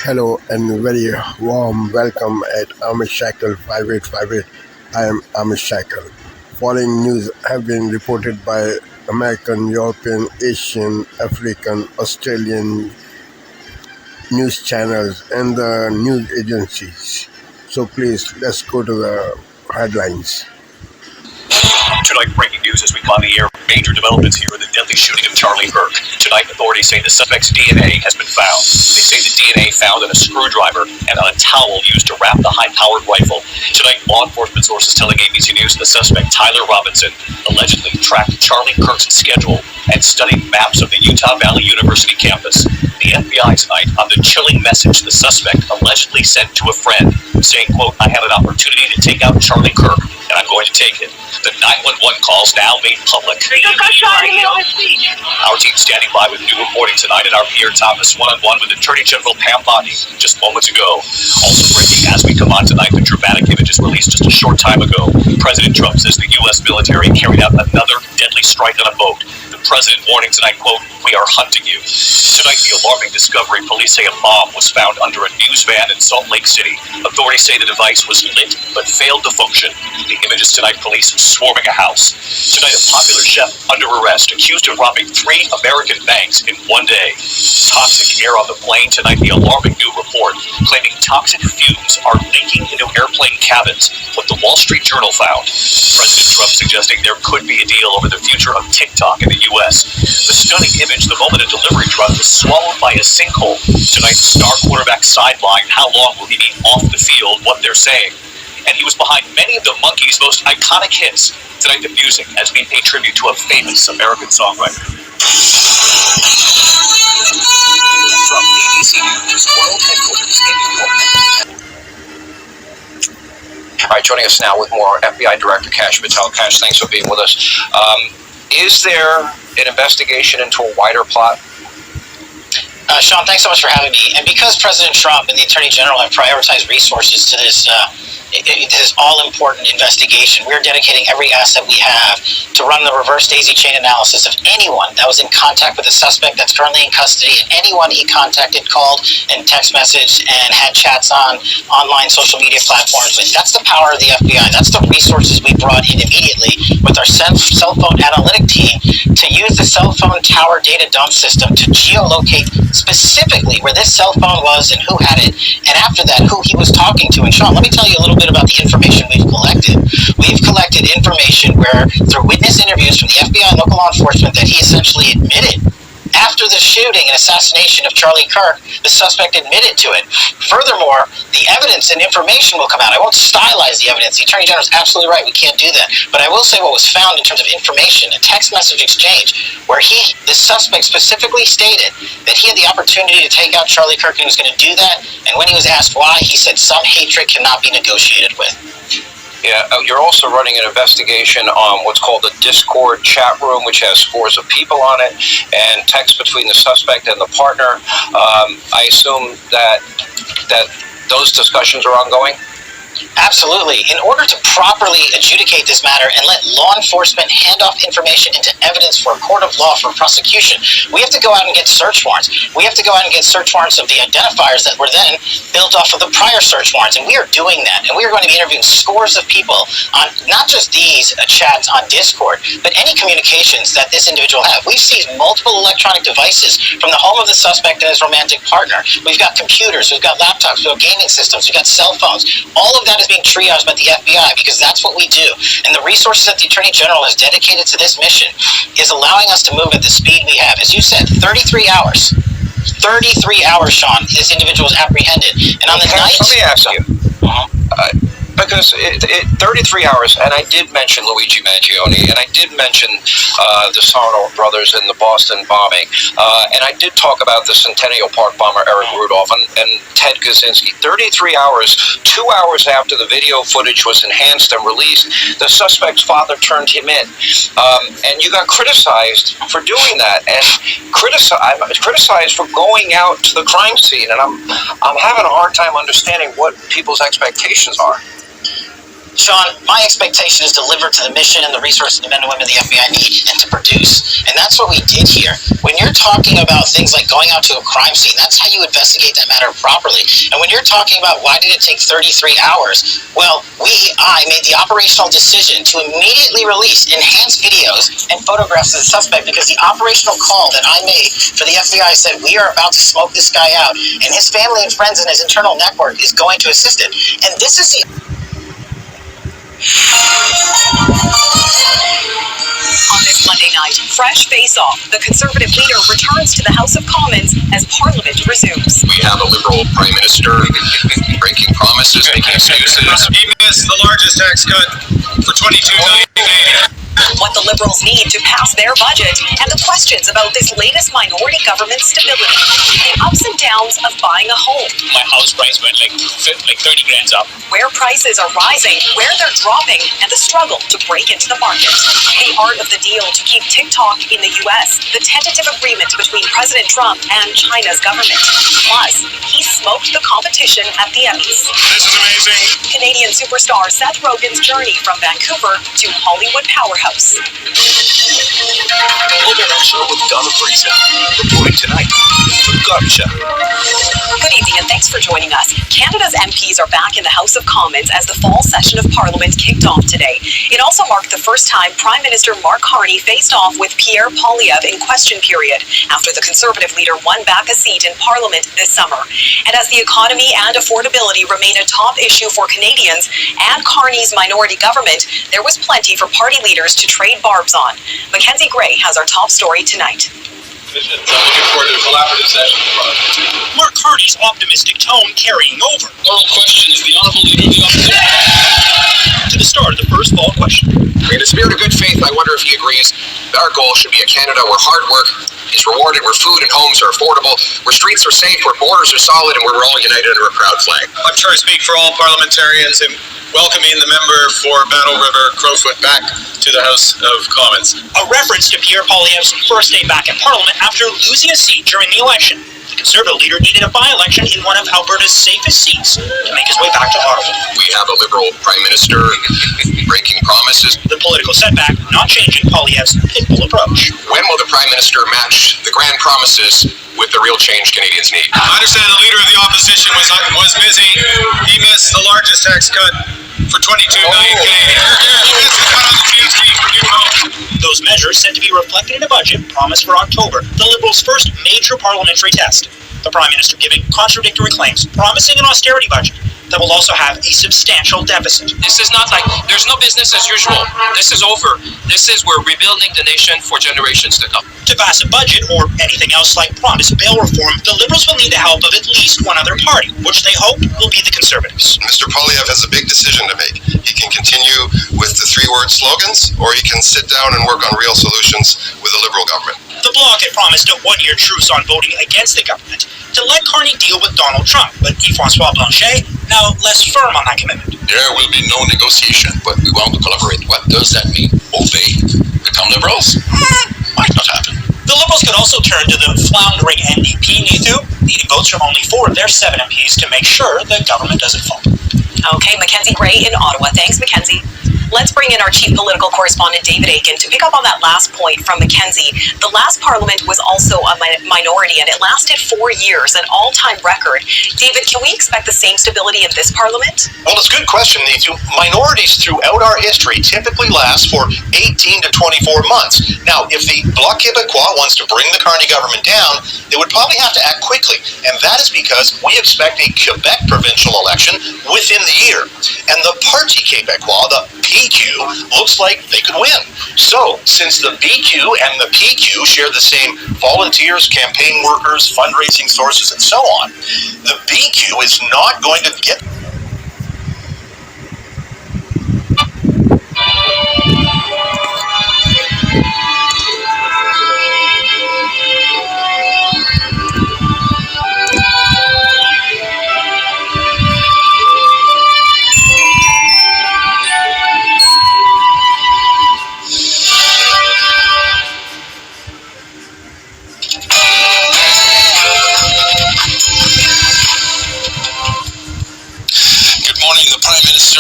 Hello and very warm welcome at Amish Shackle 5858. I am Amish Shackle. Following news have been reported by American, European, Asian, African, Australian news channels and the news agencies. So please, let's go to the headlines. Tonight, breaking news as we come on the air. Major developments here in the deadly shooting of Charlie Kirk. Tonight, authorities say the suspect's DNA has been found. They say the DNA found in a screwdriver and on a towel used to wrap the high-powered rifle. Tonight, law enforcement sources telling ABC News the suspect, Tyler Robinson, allegedly tracked Charlie Kirk's schedule and studied maps of the Utah Valley University campus. The FBI tonight on the chilling message the suspect allegedly sent to a friend, saying, quote, "I had an opportunity to take out Charlie Kirk, and I'm going to take it." The 911 calls now made public. Our team standing by with new reporting tonight at our Pierre Thomas one-on-one with Attorney General Pam Bondi just moments ago. Also breaking as we come on tonight, the dramatic images released just a short time ago. President Trump says the U.S. military carried out another deadly strike on a boat. The president warning tonight, quote, "We are hunting you." Tonight, the alarming discovery, police say a bomb was found under a news van in Salt Lake City. Authorities say the device was lit but failed to function. The images tonight, police swarming a house. Tonight, a popular chef under arrest, accused of robbing 3 American banks in one day. Toxic air on the plane. Tonight, the alarming new report claiming toxic fumes are leaking into airplane cabins, what the Wall Street Journal found. President Trump suggesting there could be a deal over the future of TikTok in the U.S. The stunning image the moment a delivery truck was swallowed by a sinkhole. Tonight, the star quarterback sidelined. How long will he be off the field? What they're saying. And he was behind many of the Monkees' most iconic hits. Tonight, the music as we pay tribute to a famous American songwriter. From ABC News World Headquarters in New York. All right, joining us now with more FBI Director Kash Patel. Kash, thanks for being with us. Is there an investigation into a wider plot? Sean, thanks so much for having me. And because President Trump and the Attorney General have prioritized resources to this all-important investigation, we're dedicating every asset we have to run the reverse daisy chain analysis of anyone that was in contact with the suspect that's currently in custody and anyone he contacted, called, and text messaged and had chats on online social media platforms with. That's the power of the FBI. That's the resources we brought in immediately with our cell phone analytic team to use the cell phone tower data dump system to geolocate specifically where this cell phone was and who had it, and after that, who he was talking to. And Sean, let me tell you a little bit about the information we've collected. We've collected information where, through witness interviews from the FBI and local law enforcement, that he essentially admitted after the shooting and assassination of Charlie Kirk, the suspect admitted to it. Furthermore, the evidence and information will come out. I won't stylize the evidence. The Attorney General is absolutely right. We can't do that. But I will say what was found in terms of information, a text message exchange, where the suspect specifically stated that he had the opportunity to take out Charlie Kirk and he was going to do that. And when he was asked why, he said some hatred cannot be negotiated with. Yeah, you're also running an investigation on what's called the Discord chat room, which has scores of people on it, and text between the suspect and the partner. I assume that those discussions are ongoing? Absolutely. In order to properly adjudicate this matter and let law enforcement hand off information into evidence for a court of law for prosecution, we have to go out and get search warrants. We have to go out and get search warrants of the identifiers that were then built off of the prior search warrants, and we are doing that. And we are going to be interviewing scores of people on not just these chats on Discord, but any communications that this individual have. We've seized multiple electronic devices from the home of the suspect and his romantic partner. We've got computers, we've got laptops, we've got gaming systems, we've got cell phones. All of that is being triaged by the FBI because that's what we do. And the resources that the Attorney General has dedicated to this mission is allowing us to move at the speed we have. As you said, 33 hours. 33 hours, Sean, this individual is apprehended. And on the night... Let me ask you. Because 33 hours, and I did mention Luigi Mangione, and I did mention the Sarno brothers in the Boston bombing, and I did talk about the Centennial Park bomber Eric Rudolph and Ted Kaczynski. 33 hours, 2 hours after the video footage was enhanced and released, the suspect's father turned him in, and you got criticized for doing that, and criticized for going out to the crime scene, and I'm having a hard time understanding what people's expectations are. Sean, my expectation is delivered to the mission and the resources the men and women the FBI need and to produce. And that's what we did here. When you're talking about things like going out to a crime scene, that's how you investigate that matter properly. And when you're talking about why did it take 33 hours, well, I made the operational decision to immediately release enhanced videos and photographs of the suspect because the operational call that I made for the FBI said we are about to smoke this guy out, and his family and friends and his internal network is going to assist him. And this is the On this Monday night, fresh face-off, the Conservative leader returns to the House of Commons as Parliament resumes. We have a Liberal Prime Minister breaking promises, making excuses. He missed the largest tax cut for 22 What the Liberals need to pass their budget, and the questions about this latest minority government stability. The ups and downs of buying a home. My house price went like 30 grand up. Where prices are rising, where they're dropping, and the struggle to break into the market. The art of the deal to keep TikTok in the U.S., the tentative agreement between President Trump and China's government. Plus, he smoked the competition at the Emmys. This is amazing. Canadian superstar Seth Rogen's journey from Vancouver to Hollywood powerhouse. Global Show with Donna Friesen. Reporting tonight. Gotcha. Good evening and thanks for joining us. Canada's MPs are back in the House of Commons as the fall session of Parliament kicked off today. It also marked the first time Prime Minister Mark Carney faced off with Pierre Poilievre in question period after the Conservative leader won back a seat in Parliament this summer. And as the economy and affordability remain a top issue for Canadians and Carney's minority government, there was plenty for party leaders to trade barbs on. Mackenzie Gray has our top story tonight. I'm looking forward to a collaborative session. Mark Carney's optimistic tone carrying over. Oral questions, the Honourable Leader of the Opposition. To the start of the first fall question. In the spirit of good faith, I wonder if he agrees that our goal should be a Canada where hard work is rewarded, where food and homes are affordable, where streets are safe, where borders are solid, and where we're all united under a proud flag. I'm sure I speak for all parliamentarians in welcoming the member for Battle River Crowfoot back to the House of Commons. A reference to Pierre Poilievre's first day back in Parliament after losing a seat during the election. The Conservative leader needed a by-election in one of Alberta's safest seats to make his way back to Ottawa. We have a Liberal Prime Minister breaking promises. The political setback not changing Poilievre's pitbull approach. When will the Prime Minister match the grand promises with the real change Canadians need? I understand the Leader of the Opposition was busy. He missed the largest tax cut for 22 million Canadians. He missed the cut on the GST for new homes. Those measures said to be reflected in a budget promised for October, the Liberals' first major parliamentary test. The Prime Minister giving contradictory claims, promising an austerity budget that will also have a substantial deficit. This is not like, there's no business as usual. This is over. This is we're rebuilding the nation for generations to come. To pass a budget, or anything else like promised bail reform, the Liberals will need the help of at least one other party, which they hope will be the Conservatives. Mr. Poilievre has a big decision to make. He can continue with the three-word slogans, or he can sit down and work on real solutions with a Liberal government. The Bloc had promised a one-year truce on voting against the government to let Carney deal with Donald Trump, but Yves-François Blanchet now less firm on that commitment. There will be no negotiation, but we want to collaborate. What does that mean? Obey? Become Liberals? Might not happen. The Liberals could also turn to the floundering NDP, Neithu, needing votes from only 4 of their 7 MPs to make sure the government doesn't fall. Okay, Mackenzie Gray in Ottawa. Thanks, Mackenzie. Let's bring in our chief political correspondent, David Aiken, to pick up on that last point from Mackenzie. The last parliament was also a minority, and it lasted 4 years, an all-time record. David, can we expect the same stability in this parliament? Well, it's a good question, Neithu. Minorities throughout our history typically last for 18 to 24 months. Now, if the Bloc Québécois wants to bring the Carney government down, they would probably have to act quickly, and that is because we expect a Quebec provincial election within the year. And the Parti Québécois, the PQ, looks like they could win. So, since the BQ and the PQ share the same volunteers, campaign workers, fundraising sources, and so on, the BQ is not going to get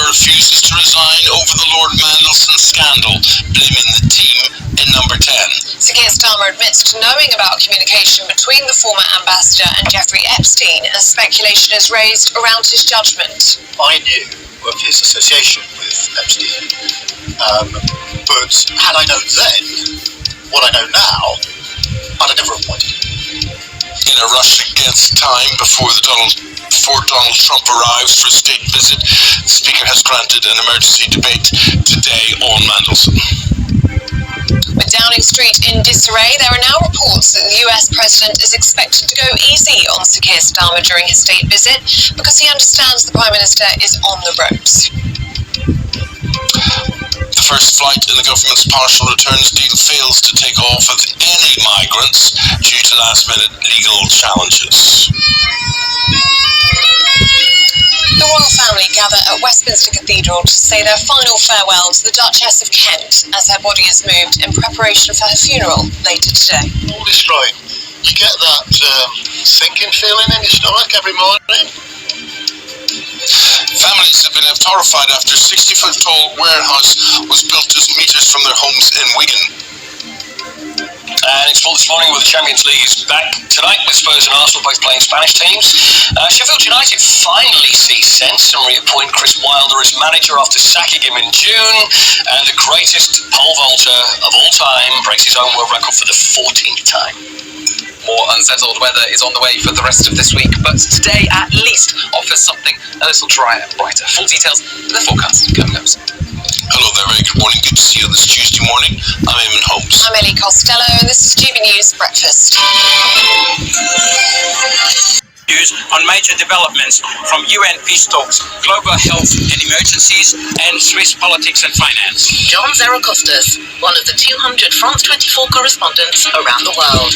refuses to resign over the Lord Mandelson scandal, blaming the team in number 10. Sir Keir Starmer admits to knowing about communication between the former ambassador and Jeffrey Epstein as speculation is raised around his judgment. I knew of his association with Epstein, but had I known then what I know now, I'd have never appointed him. In a rush against time before Donald Trump arrives for a state visit, the Speaker has granted an emergency debate today on Mandelson. With Downing Street in disarray, there are now reports that the US President is expected to go easy on Sir Keir Starmer during his state visit because he understands the Prime Minister is on the ropes. The first flight in the government's partial returns deal fails to take off with any migrants due to last-minute legal challenges. The royal family gather at Westminster Cathedral to say their final farewell to the Duchess of Kent as her body is moved in preparation for her funeral later today. All this right, you get that sinking feeling in your stomach every morning? Families have been left horrified after a 60-foot-tall warehouse was built as meters from their homes in Wigan. And it's full this morning with the Champions League is back tonight with Spurs and Arsenal both playing Spanish teams. Sheffield United finally see sense and reappoint Chris Wilder as manager after sacking him in June. And the greatest pole vaulter of all time breaks his own world record for the 14th time. More unsettled weather is on the way for the rest of this week, but today at least offers something a little drier and brighter. Full details in the forecast coming up. Hello there, very good morning. Good to see you this Tuesday morning. I'm Eamon Holmes. I'm Ellie Costello, and this is GB News Breakfast. News on major developments from UN peace talks, global health and emergencies, and Swiss politics and finance. John Zaracostas, one of the 200 France 24 correspondents around the world.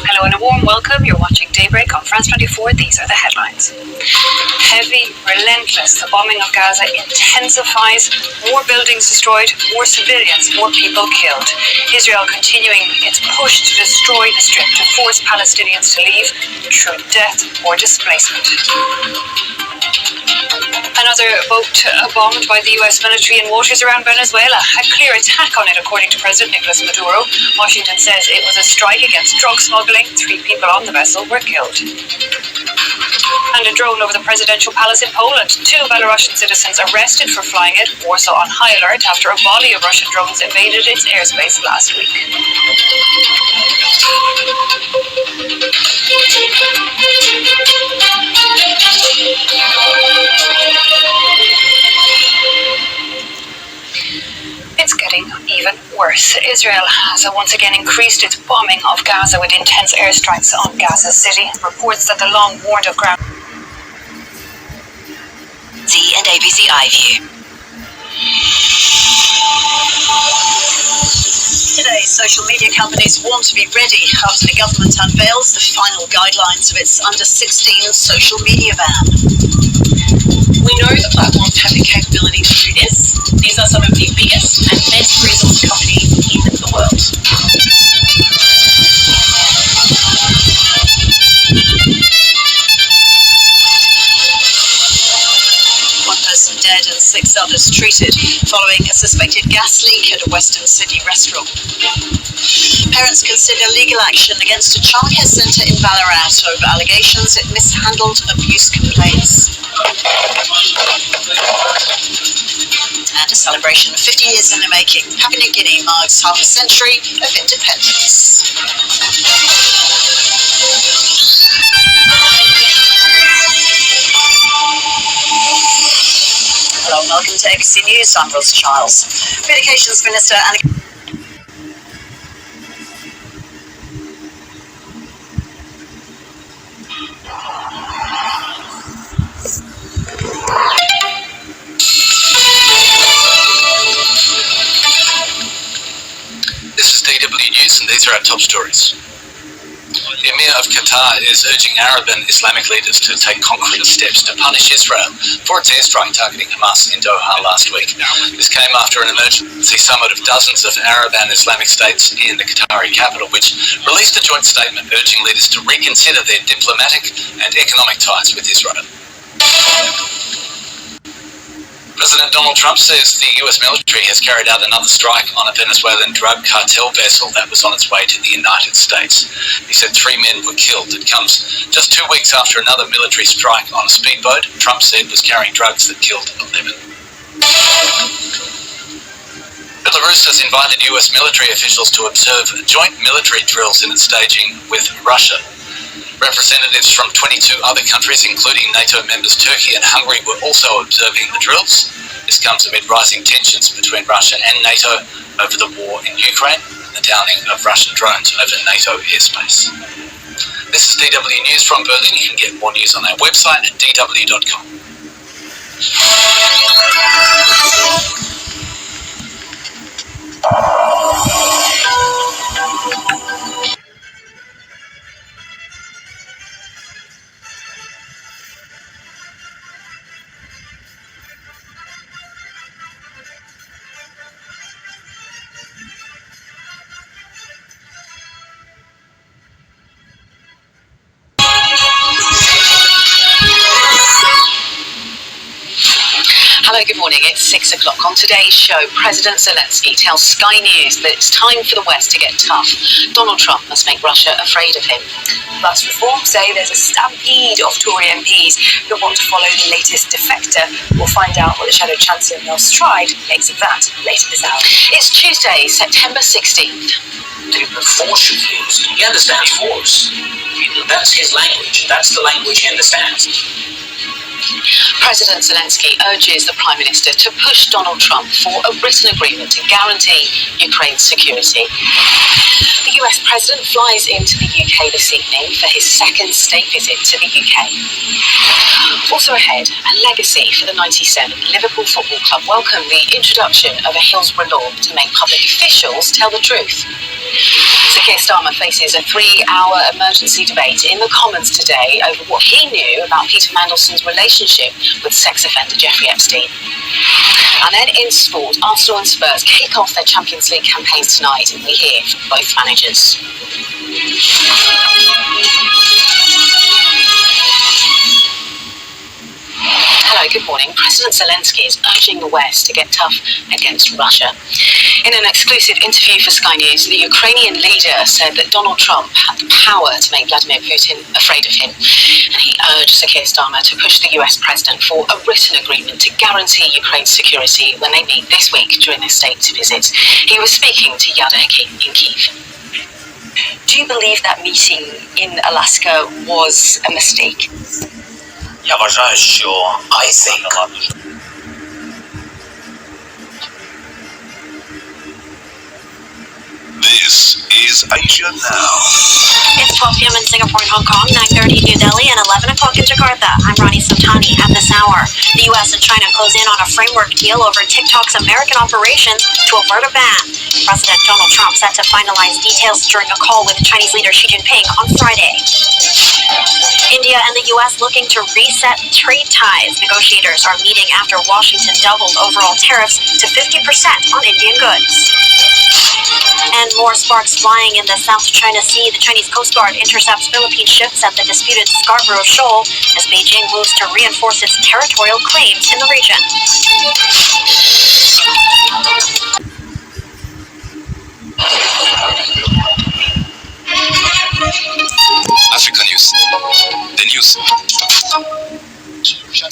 Hello and a warm welcome. You're watching Daybreak on France 24. These are the headlines. Heavy, relentless. The bombing of Gaza intensifies. More buildings destroyed, more civilians, more people killed. Israel continuing its push to destroy the Strip, to force Palestinians to leave through death or displacement. Another boat bombed by the US military in waters around Venezuela. A clear attack on it, according to President Nicolas Maduro. Washington says it was a strike against drug smuggling. 3 people on the vessel were killed. And a drone over the presidential palace in Poland. 2 Belarusian citizens arrested for flying it. Warsaw on high alert after a volley of Russian drones invaded its airspace last week. It's getting even worse. Israel has once again increased its bombing of Gaza with intense airstrikes on Gaza City. Reports that the long warned of ground and ABC iView. Today, social media companies want to be ready after the government unveils the final guidelines of its under-16 social media ban. We know the platforms have the capability to do this. These are some of the biggest and best resource companies in the world. One person dead and 6 others treated following a suspected gas leak at a Western Sydney restaurant. Parents consider legal action against a childcare centre in Ballarat over allegations it mishandled abuse complaints. And a celebration of 50 years in the making. Papua New Guinea marks half a century of independence. Hello and welcome to ABC News. I'm Ross Charles. Communications Minister Anna. This is DW News, and these are our top stories. The Emir of Qatar is urging Arab and Islamic leaders to take concrete steps to punish Israel for its airstrike targeting Hamas in Doha last week. This came after an emergency summit of dozens of Arab and Islamic states in the Qatari capital, which released a joint statement urging leaders to reconsider their diplomatic and economic ties with Israel. President Donald Trump says the US military has carried out another strike on a Venezuelan drug cartel vessel that was on its way to the United States. He said 3 men were killed. It comes just 2 weeks after another military strike on a speedboat Trump said was carrying drugs that killed 11. Belarus has invited US military officials to observe joint military drills in its staging with Russia. Representatives from 22 other countries, including NATO members Turkey and Hungary, were also observing the drills. This comes amid rising tensions between Russia and NATO over the war in Ukraine and the downing of Russian drones over NATO airspace. This is DW News from Berlin. You can get more news on our website at dw.com. Hello, good morning. It's 6 o'clock. On today's show, President Zelensky tells Sky News that it's time for the West to get tough. Donald Trump must make Russia afraid of him. Plus, Reform say there's a stampede of Tory MPs who want to follow the latest defector. We'll find out what the Shadow Chancellor Neil Stride makes of that later this hour. It's Tuesday, September 16th. The force should be used. He understands force. That's his language. That's the language he understands. President Zelensky urges the Prime Minister to push Donald Trump for a written agreement to guarantee Ukraine's security. The US President flies into the UK this evening for his second state visit to the UK. Also ahead, a legacy for the 97 Liverpool Football Club welcomed the introduction of a Hillsborough law to make public officials tell the truth. Sir Keir Starmer faces a 3-hour emergency debate in the Commons today over what he knew about Peter Mandelson's relationship with sex offender Jeffrey Epstein. And then in sport, Arsenal and Spurs kick off their Champions League campaigns tonight, and we hear from both managers. Hello, good morning. President Zelensky is urging the West to get tough against Russia. In an exclusive interview for Sky News, the Ukrainian leader said that Donald Trump had the power to make Vladimir Putin afraid of him. And he urged Sir Keir Starmer to push the US president for a written agreement to guarantee Ukraine's security when they meet this week during their state visit. He was speaking to Yada in Kyiv. Do you believe that meeting in Alaska was a mistake? Я вважаю, що I think. This is Asia Now. It's 12 p.m. in Singapore and Hong Kong, 9:30 New Delhi, and 11 o'clock in Jakarta. I'm Rani Sultani. At this hour, the U.S. and China close in on a framework deal over TikTok's American operations to avert a ban. President Donald Trump set to finalize details during a call with Chinese leader Xi Jinping on Friday. India and the U.S. looking to reset trade ties. Negotiators are meeting after Washington doubled overall tariffs to 50% on Indian goods. And more sparks flying in the South China Sea. The Chinese Coast Guard intercepts Philippine ships at the disputed Scarborough Shoal as Beijing moves to reinforce its territorial claims in the region. Africa News. The news.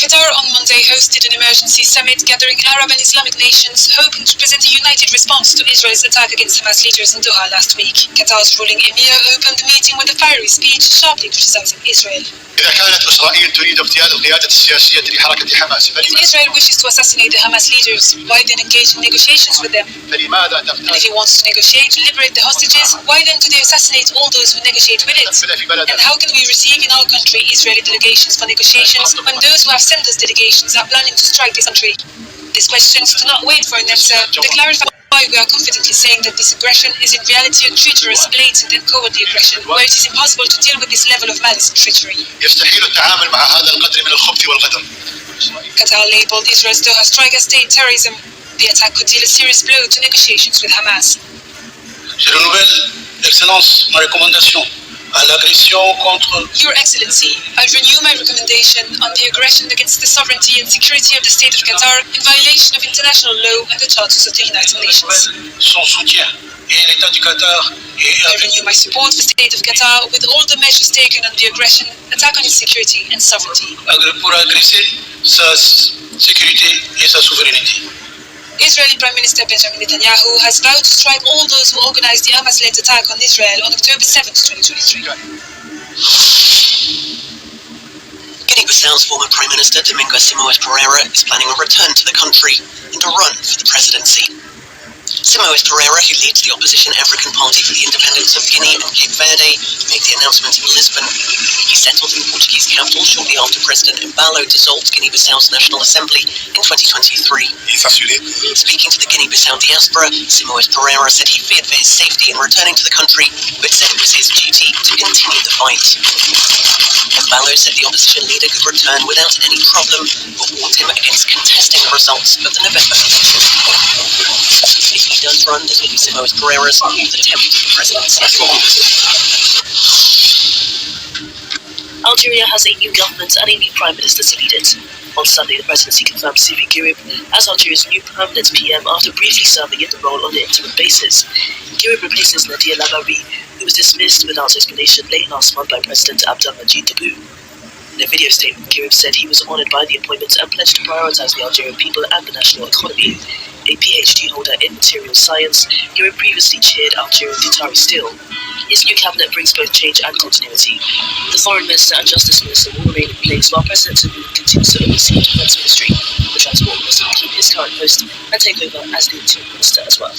Qatar on Monday hosted an emergency summit gathering Arab and Islamic nations, hoping to present a united response to Israel's attack against Hamas leaders in Doha last week. Qatar's ruling emir opened the meeting with a fiery speech, sharply criticizing Israel. إذا كانت إسرائيل تريد اغتيال القيادة السياسية لحركة حماس If Israel wishes to assassinate the Hamas leaders, why then engage in negotiations with them? فلماذا And if he wants to negotiate to liberate the hostages, why then do they assassinate all those who negotiate with it? And how can we receive in our country Israeli delegations for negotiations when those who have sent us delegations are planning to strike this country? These questions do not wait for an answer. To clarify why we are confidently saying that this aggression is in reality a treacherous, blatant and cowardly aggression, where it is impossible to deal with this level of malice and treachery. يستحيل التعامل مع هذا القدر من الخبث والقدر. Qatar labeled Israel's Doha strike as state terrorism. The attack could deal a serious blow to negotiations with Hamas. Je renouvelle, Excellence, ma recommandation à l'agression contre. Your Excellency, I renew my recommendation on the aggression against the sovereignty and security of the state of Qatar in violation of international law and the charters of the United Nations. Son soutien et l'État du Qatar. I renew my support for the state of Qatar with all the measures taken on the aggression, attack on its security and sovereignty. Pour agresser sa sécurité et sa souveraineté. Israeli Prime Minister Benjamin Netanyahu has vowed to strike all those who organized the Hamas-led attack on Israel on October 7, 2023. Guinea-Bissau's former Prime Minister Domingos Simoes Pereira is planning a return to the country and a run for the presidency. Simoes Pereira, who leads the opposition African Party for the Independence of Guinea and Cape Verde, made the announcement in Lisbon. He settled in the Portuguese capital shortly after President Embalo dissolved Guinea-Bissau's National Assembly in 2023. Speaking to the Guinea-Bissau diaspora, Simoes Pereira said he feared for his safety in returning to the country, but said it was his duty to continue the fight. Embalo said the opposition leader could return without any problem, but warned him against contesting the results of the November election. If he does run, this will be Simoes Pereira's fourth attempt at the presidency. Algeria has a new government and a new prime minister to lead it. On Sunday, the presidency confirmed Sylvie Guirib as Algeria's new permanent PM after briefly serving in the role on an interim basis. Guirib replaces Nadia Lamari, who was dismissed without explanation late last month by President Abdelmajid Tebboune. In a video statement, Guirib said he was honoured by the appointment and pledged to prioritise the Algerian people and the national economy. A PhD holder in materials science, Guirib previously chaired Algerian Qatari Steel. His new cabinet brings both change and continuity. The foreign minister and justice minister will remain in place while President Tebboune continues to oversee the defence ministry. The transport minister will keep his current post and take over as the interior minister as well.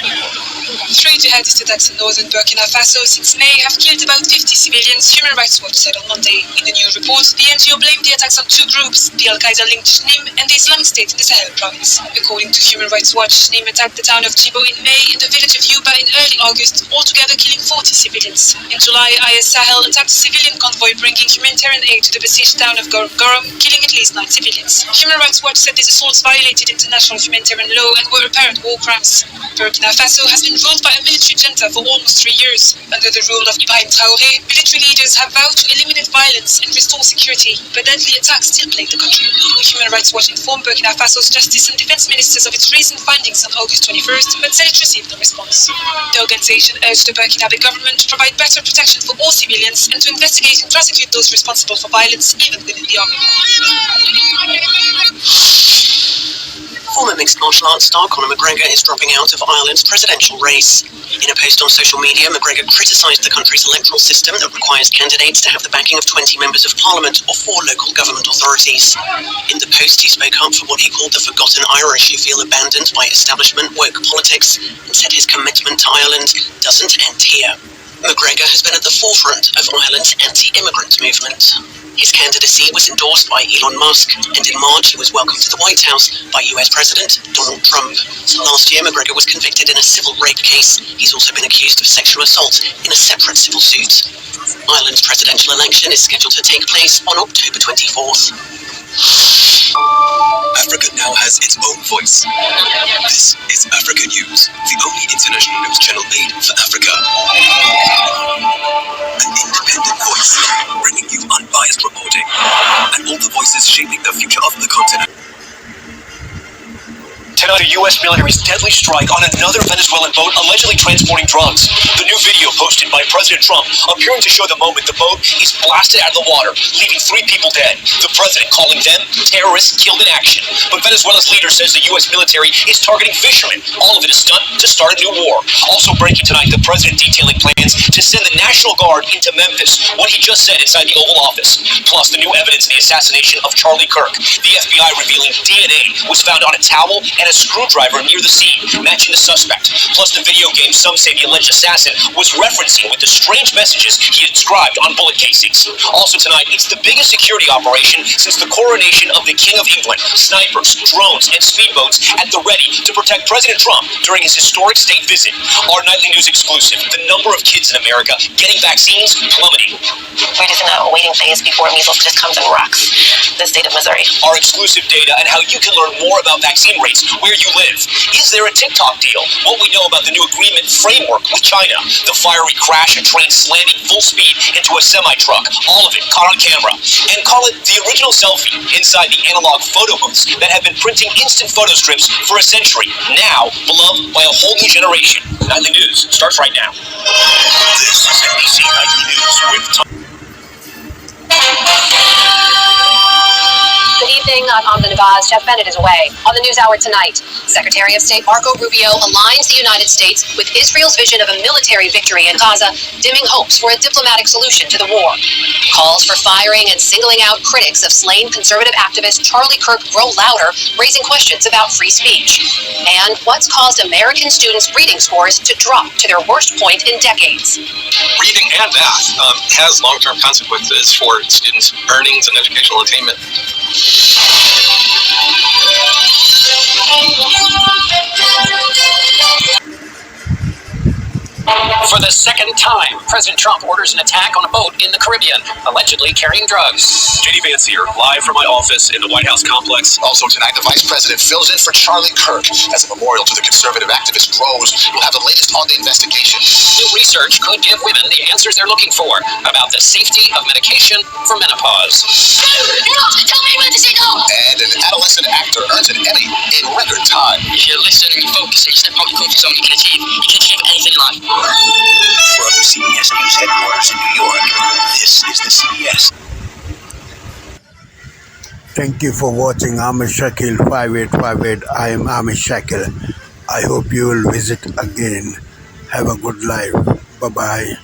3 jihadist attacks in northern Burkina Faso since May have killed about 50 civilians, Human Rights Watch said on Monday. In a new report, the NGO blamed the attacks on two groups, the Al-Qaeda-linked JNIM and the Islamic State in the Sahel province. According to Human Rights Watch, JNIM attacked the town of Djibo in May and the village of Yuba in early August, altogether killing 40 civilians. In July, IS Sahel attacked a civilian convoy bringing humanitarian aid to the besieged town of Gorom, killing at least 9 civilians. Human Rights Watch said these assaults violated international humanitarian law and were apparent war crimes. Burkina Faso has been ruled by a military junta for almost 3 years. Under the rule of Ibrahim Traoré, military leaders have vowed to eliminate violence and restore security, but deadly attacks still plague the country. Human Rights Watch informed Burkina Faso's justice and defense ministers of its recent findings on August 21st, but said it received no response. The organization urged the Burkinabe government to provide better protection for all civilians and to investigate and prosecute those responsible for violence, even within the army. Former mixed martial arts star Conor McGregor is dropping out of Ireland's presidential race. In a post on social media, McGregor criticised the country's electoral system that requires candidates to have the backing of 20 members of parliament or 4 local government authorities. In the post, he spoke up for what he called the forgotten Irish who feel abandoned by establishment woke politics and said his commitment to Ireland doesn't end here. McGregor has been at the forefront of Ireland's anti-immigrant movement. His candidacy was endorsed by Elon Musk, and in March he was welcomed to the White House by US President Donald Trump. Last year, McGregor was convicted in a civil rape case. He's also been accused of sexual assault in a separate civil suit. Ireland's presidential election is scheduled to take place on October 24th. Africa now has its own voice. This is Africa News, the only international news channel made for Africa. An independent voice, bringing you unbiased reporting, and all the voices shaping the future of the continent. Tonight, the U.S. military's deadly strike on another Venezuelan boat allegedly transporting drugs. The new video posted by President Trump appearing to show the moment the boat is blasted out of the water, leaving 3 people dead. The president calling them terrorists killed in action. But Venezuela's leader says the U.S. military is targeting fishermen. All of it is done to start a new war. Also breaking tonight, the president detailing plans to send the National Guard into Memphis, what he just said inside the Oval Office. Plus, the new evidence in the assassination of Charlie Kirk. The FBI revealing DNA was found on a towel and a a screwdriver near the scene, matching the suspect. Plus the video game some say the alleged assassin was referencing with the strange messages he had inscribed on bullet casings. Also tonight, it's the biggest security operation since the coronation of the King of England. Snipers, drones, and speedboats at the ready to protect President Trump during his historic state visit. Our nightly news exclusive, the number of kids in America getting vaccines plummeting. We're just in a waiting phase before measles just comes and rocks the state of Missouri. Our exclusive data and how you can learn more about vaccine rates where you live. Is there a TikTok deal? What we know about the new agreement framework with China. The fiery crash, a train slamming full speed into a semi-truck. All of it caught on camera. And call it the original selfie inside the analog photo booths that have been printing instant photo strips for a century. Now beloved by a whole new generation. Nightly News starts right now. This is NBC Nightly News with Tom. Good evening. I'm the Nevada's Jeff Bennett is away. On the NewsHour tonight, Secretary of State Marco Rubio aligns the United States with Israel's vision of a military victory in Gaza, dimming hopes for a diplomatic solution to the war. Calls for firing and singling out critics of slain conservative activist Charlie Kirk grow louder, raising questions about free speech. And what's caused American students' reading scores to drop to their worst point in decades. Reading and math has long-term consequences for students' earnings and educational attainment. For the second time, President Trump orders an attack on a boat in the Caribbean, allegedly carrying drugs. JD Vance here, live from my office in the White House complex. Also tonight, the Vice President fills in for Charlie Kirk. As a memorial to the conservative activist grows, you'll have the latest on the investigation. New research could give women the answers they're looking for about the safety of medication for menopause. No, tell me when to say no. And an adolescent actor earns an Emmy in record time. If you listen and you focus and you step out of your comfort zone, you can achieve anything in life. From the CBS News headquarters in New York, this is the CBS. Thank you for watching Amish Shakil 5858. I am Amish Shakil. I hope you will visit again. Have a good life. Bye-bye.